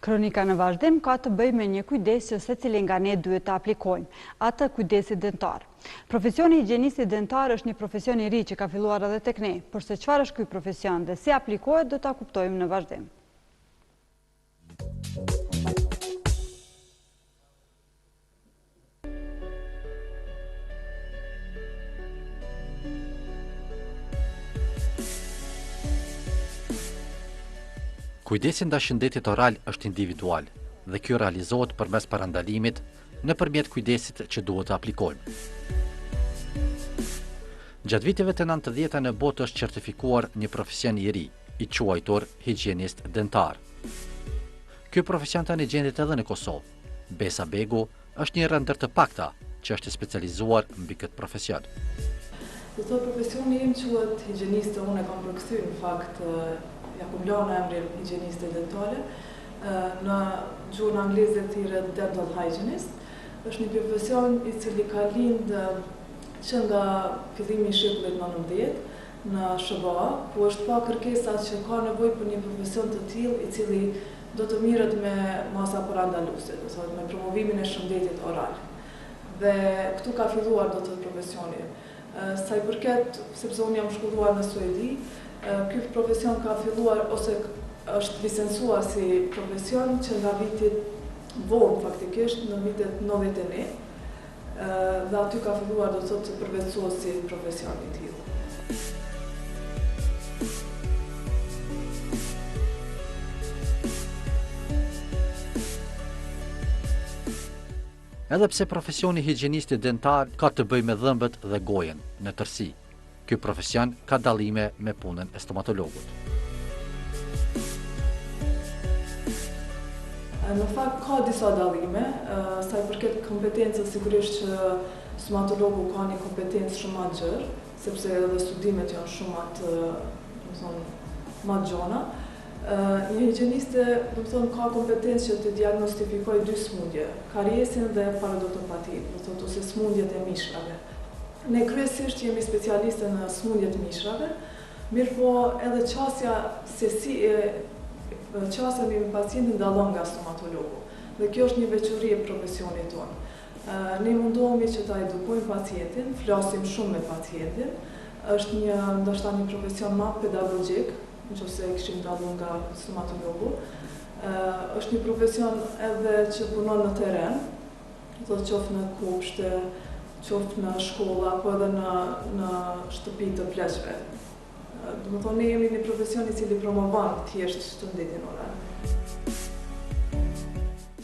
Kronika në vazhdim ka të bëjë me një kujdes që secili nga ne duhet të aplikojmë, atë kujdesit dentar. Profesioni higjienisti dentar është një profesion i ri që ka filluar edhe tek ne, por se çfarë është ky profesion dhe si aplikohet do ta kuptojmë në vazhdim. Kujdesi ndaj shëndetit oral është individual dhe kjo realizohet përmes parandalimit nëpërmjet kujdesit që duhet të aplikojmë. Gjatë viteve të 90 në botë është certifikuar një profesion i ri, i quajtur higjienist dentar. Ky profesion tani gjendet edhe në Kosovë. Besa Begu është një ndër të pakta që është specializuar mbi këtë profesion. Do të profesioni im quhet higjieniste, unë e kam përkthyr në fakt ja kum lënë emrin higjieniste dentale. Në gjuhën angleze thirret dental hygienist. Është një profesion i cili ka lind që nga fillimi i shekullit 19 në SBA, ku është pa kërkesa që ka nevojë për një profesion të tillë i cili do të mirret me masa parandaluese, do të thotë me promovimin e shëndetit oral. Dhe këtu ka filluar do të profesioni. Sa i përket, sepse unë jam shkolluar në Suedi, ky profesion ka filluar ose është licencuar si profesion që nga vitit vonë faktikisht në vitet 91 dhe aty ka filluar do të thotë të përvetësohet si profesion i tillë. Edhe pse profesioni higjienisti dentar ka të bëjë me dhëmbët dhe gojen në tërësi, ky profesion ka dallime me punën e stomatologut. Në fakt ka disa dallime, sa i përket kompetencës sigurisht që stomatologu ka një kompetencë shumë më gjerë, sepse edhe studimet janë shumë më gjona. Një higjieniste, do të thonë, ka kompetencë që të diagnostifikojë dy smundje, kariesin dhe parodontopatin, do të thotë ose smundjet e mishrave. Ne kryesisht jemi specialiste në smundjet e mishrave, mirëpo edhe qasja se si qasja me pacientin dallon nga stomatologu. Dhe kjo është një veçori e profesionit tonë. Ne mundohemi që ta edukojmë pacientin, flasim shumë me pacientin. Është ndoshta një profesion më pedagogjik, nëse e kishim dalluar nga stomatologu. Është një profesion edhe që punon në terren, do të qoftë në kopshte, qoftë në shkolla, apo edhe në shtëpi të pleqve. Do të thonë, ne jemi një profesion i cili promovon thjesht shëndetin oral.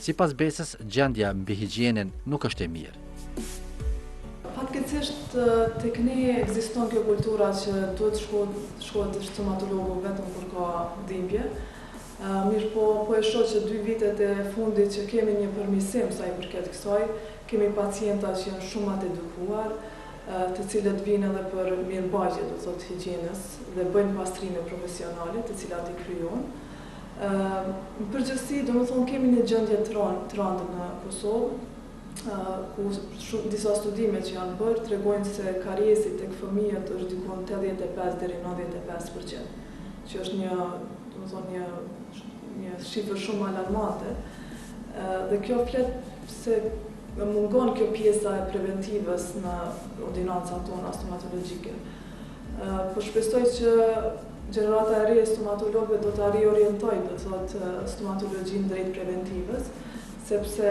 Sipas Besës, gjendja mbi higjienën nuk është e mirë. Fatkeqësisht tek ne ekziston kjo kultura që duhet shkohet te stomatologu vetëm kur ka dhimbje. Mirë po e shoh që 2 vitet e fundit që kemi një përmirësim sa i përket kësaj, kemi pacienta që janë shumë të edukuar, të cilët vinë edhe për mirëmbajtje, do thotë higjienës dhe bëjnë pastrime profesionale, të cilat i kryejnë. Në përgjithësi, domethënë kemi një gjendje të rëndë në Kosovë, ku disa studime që janë bërë tregojnë se kariesi tek fëmijët është diku 85 deri 95%, që është një shifër shumë alarmante. Dhe kjo flet se mungon kjo pjesa e preventivës në ordinancat tona stomatologjike. Po shpresoj që gjenerata e re e stomatologëve do ta riorientojë, do thotë, stomatologjin drejt preventivës, sepse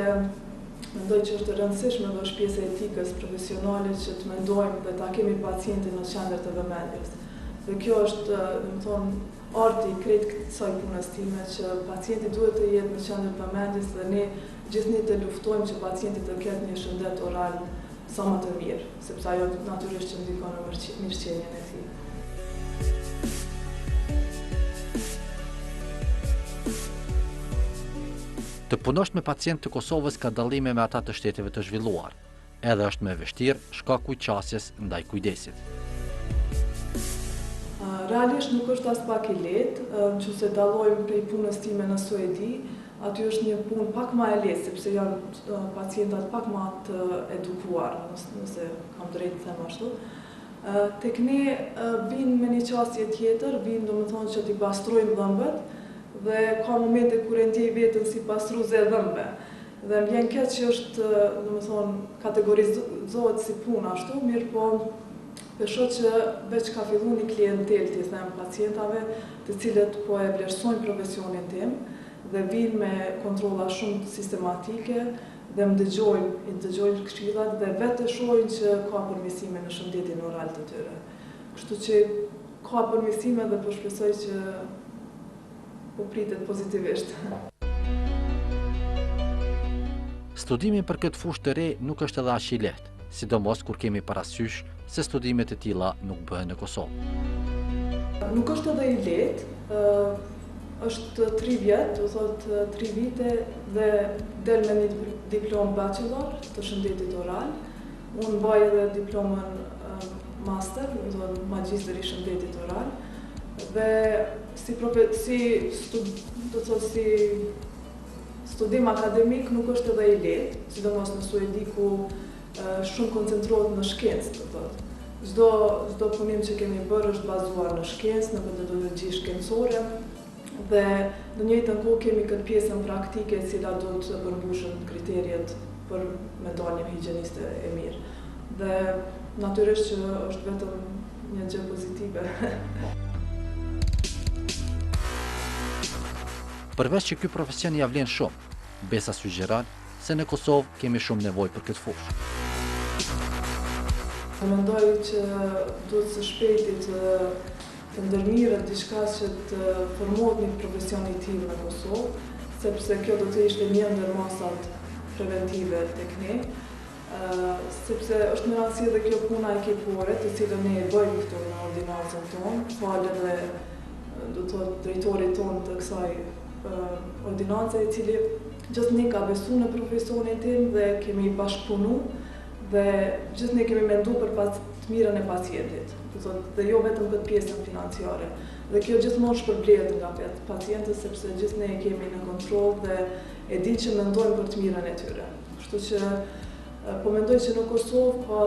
mendoj që është e rëndësishme dhe është pjesë e etikës profesionale që të mendojmë dhe ta kemi pacientin në qendër të vëmendjes. Dhe kjo është, domethënë, arti i krejt kësaj punës time që pacienti duhet të jetë në qendër të vëmendjes dhe ne gjithnjë të luftojmë që pacienti të ketë një shëndet oral sa më të mirë, sepse ajo natyrisht që ndikon në mirëqenien e tij. Të punosh me pacient të Kosovës ka dallime me ata të shteteve të zhvilluar, edhe është më e vështirë shkaku i qasjes ndaj kujdesit. Realisht nuk është as pak i lehtë, nëse dallojmë prej punës time në Suedi, aty është një punë pak më e lehtë, sepse janë pacientat pak më të edukuar, nëse kam drejt të them ashtu. Tek ne vinë me një qasje tjetër, vinë domethënë që t'i pastrojmë dhëmbët dhe ka momente kur e ndjej veten si pastruese e dhëmbëve. Dhe më vjen keq që është, domethënë, kategorizohet si punë ashtu, mirë po besoj që veç ka fillu një klientel, ti them, pacientave, të cilët po e vlerësojnë profesionin tim dhe vinë me kontrolla shumë sistematike dhe më dëgjojnë këshillat dhe vetë e shohin që ka përmirësime në shëndetin oral të tyre. Kështu që ka përmirësime dhe po shpresoj që po pritet pozitivisht. Studimi për këtë fushë të re nuk është edhe aq i lehtë, sidomos kur kemi parasysh se studimet e tilla nuk bëhen në Kosovë. Nuk është edhe i lehtë, është 3 vjet, do thotë 3 vite dhe del me një diplomë bachelor të shëndetit oral. Unë mbaj edhe diplomën master, do thotë magjistër i shëndetit oral. Dhe si studim akademik nuk është edhe i lehtë, sidomos në Suedi ku shumë koncentrohet në shkencë, do thotë. Çdo punim që kemi bërë është bazuar në shkencë, në metodologji shkencore dhe në njëjtën kohë kemi këtë pjesën praktike e cila do të përmbushën kriteret për me dalë një higjieniste e mirë. Dhe natyrisht që është vetëm një gjë pozitive. Përveç që ky profesion ia vlen shumë, Besa sugjeron se në Kosovë kemi shumë nevojë për këtë fushë. Mendoj që duhet së shpejti të ndërmirët diçka që të formohet një profesion i tillë në Kosovë, sepse kjo do të ishte një ndër masat preventive tek ne, sepse është në rëndësi edhe kjo puna ekipore, të cilën ne e bëjmë këtu në ordinancën tonë, falë edhe do të thotë drejtorit tonë të kësaj ordinance, i cili gjithë ne ka besu në profesionin tim dhe kemi bashkëpunu dhe gjithë ne kemi mendu për të mirën e pacientit, dhe jo vetëm këtë pjesën financiare. Dhe kjo gjithmonë shpërblehet nga pacientët, sepse gjithë ne kemi në kontroll dhe e di që mendojmë për të mirën e tyre. Kështu që po mendoj që në Kosovë ka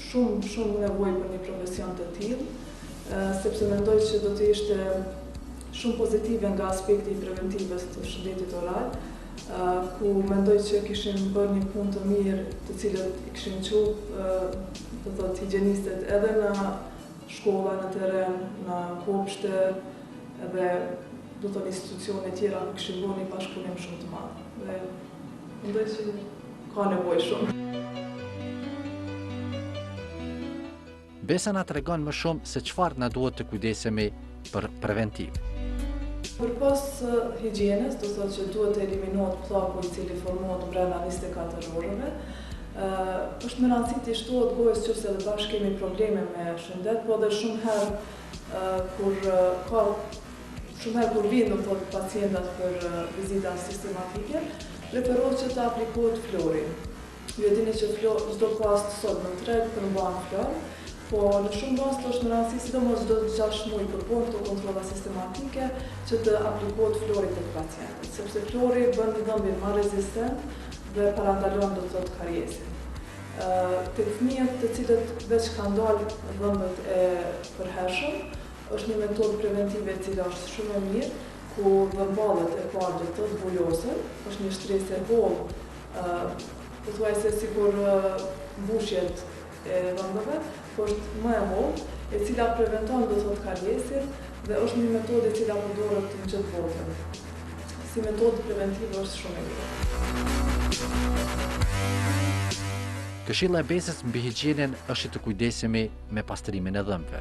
shumë nevojë për një profesion të tillë, sepse mendoj që do të ishte shumë pozitive nga aspekti preventives të shëndetit oral, ku mendoj që kishim bërë një punë të mirë të cilët i kishim qujtë higjienistët edhe në shkolla, në teren, në kopshte edhe do të institucione tjera ku kishim bërë një bashkëpunim shumë të madh. Dhe mendoj që ka nevojë shumë. Besa na tregon më shumë se çfarë na duhet të kujdesemi për preventiv. Përpos higjienës, do thotë që duhet të eliminohet pllaku i cili formohet brenda 24 orëve. Është me rëndësi të shtohet gojës nëse edhe bashkë kemi probleme me shëndet, po edhe shumë herë kur vinë pacientat për vizita sistematike, preferohet që të aplikohet flori. Ju e dini që çdo pas sot në treg përmban flor, po në shumë raste është në rëndësi sidomos çdo 6 muaj përpon këto kontrolla sistematike që të aplikohet flori tek pacientët, sepse flori bën dhëmbin më rezistent dhe parandalon do të thotë kariesin. Tek fëmijët të cilët veç kanë dalë dhëmbët e përhershëm, është një metodë preventive e cila është shumë e mirë, ku dhëmballet e parë do të thotë bulosen, është një shtresë e vogël, pothuajse sikur mbushjet e dhëmbëve, po është më e vogël, e cila preventon do të thotë kariesin dhe është një metodë e cila përdoret në gjithë botën. Si metodë preventive është shumë e mirë. Këshilla e Besës mbi higjienën është të kujdesemi me pastrimin e dhëmbëve.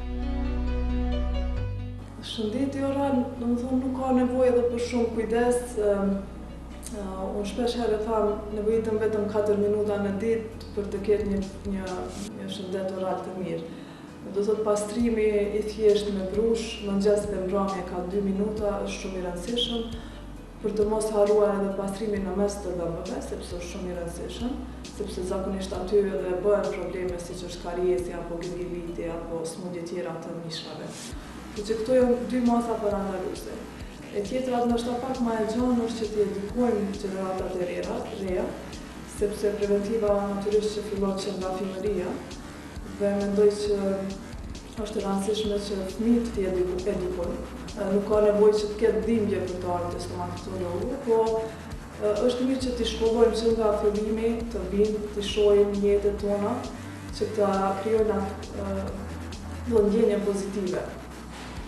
Shëndeti oral, domethënë nuk ka nevojë edhe për shumë kujdes. Unë shpesh herë tham, nevojitëm vetëm 4 minuta në ditë për të ketë një shëndet oral të mirë. Do thotë pastrimi i thjesht me brush, mëngjes dhe mbrëmje ka 2 minuta, është shumë i rëndësishëm për të mos harruar edhe pastrimin në mes të dhëmbëve, sepse është shumë i rëndësishëm, sepse zakonisht aty edhe bëhen probleme siç është kariesi apo gingiviti apo smundje tjera të mishrave. Por që këto janë 2 masa parandaluese. E tjetra ndoshta pak më e gjanë është që të edukojmë gjeneratat e reja, sepse preventiva natyrisht që fillon që nga fëmijëria dhe mendoj që është e rëndësishme që fëmijët të edukojnë nuk ka nevojë që të ketë dhimbje për të ardhur te stomatologu, po është mirë që t'i shkollojmë që nga fillimi të vinë, t'i shohim mjetet tona, që ta krijojnë atë ndjenje pozitive.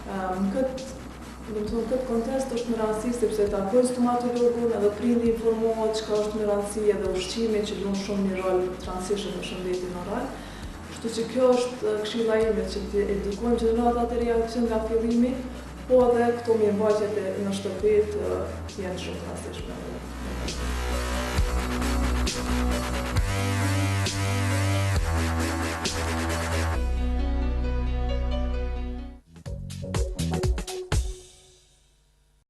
Në këtë kontekst është më rëndësi sepse takojnë stomatologun edhe prindi informohet çka është më rëndësi edhe ushqimi që luan shumë një rol të rëndësishëm në shëndetin oral. Kështu që kjo është këshilla ime që të edukojmë gjeneratët e reja që nga fillimi, po edhe këto mirëmbajtjet në shtëpi të jenë shumë të rëndësishme.